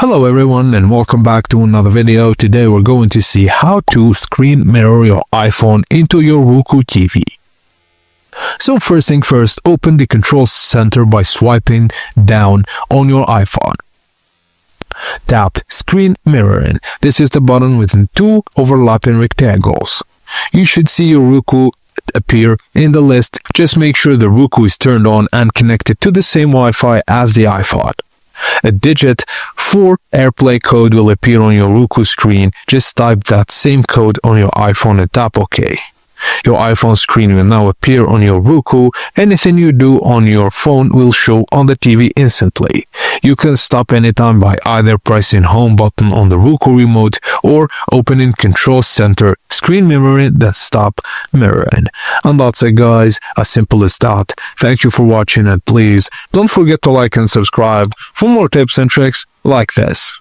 Hello everyone and welcome back to another video. Today we're going to see how to screen mirror your iPhone into your Roku TV. So first thing first, open the control center by swiping down on your iPhone. Tap Screen Mirroring. This is the button within two overlapping rectangles. You should see your Roku appear in the list. Just make sure the Roku is turned on and connected to the same Wi-Fi as the iPhone. A digit for AirPlay code will appear on your Roku screen. Just type that same code on your iPhone and tap OK. Your iPhone screen will now appear on your Roku. Anything you do on your phone will show on the TV instantly. You can stop anytime by either pressing home button on the Roku remote or opening control center screen mirroring that stop mirroring. And that's it guys, as simple as that. Thank you for watching and please don't forget to like and subscribe for more tips and tricks like this.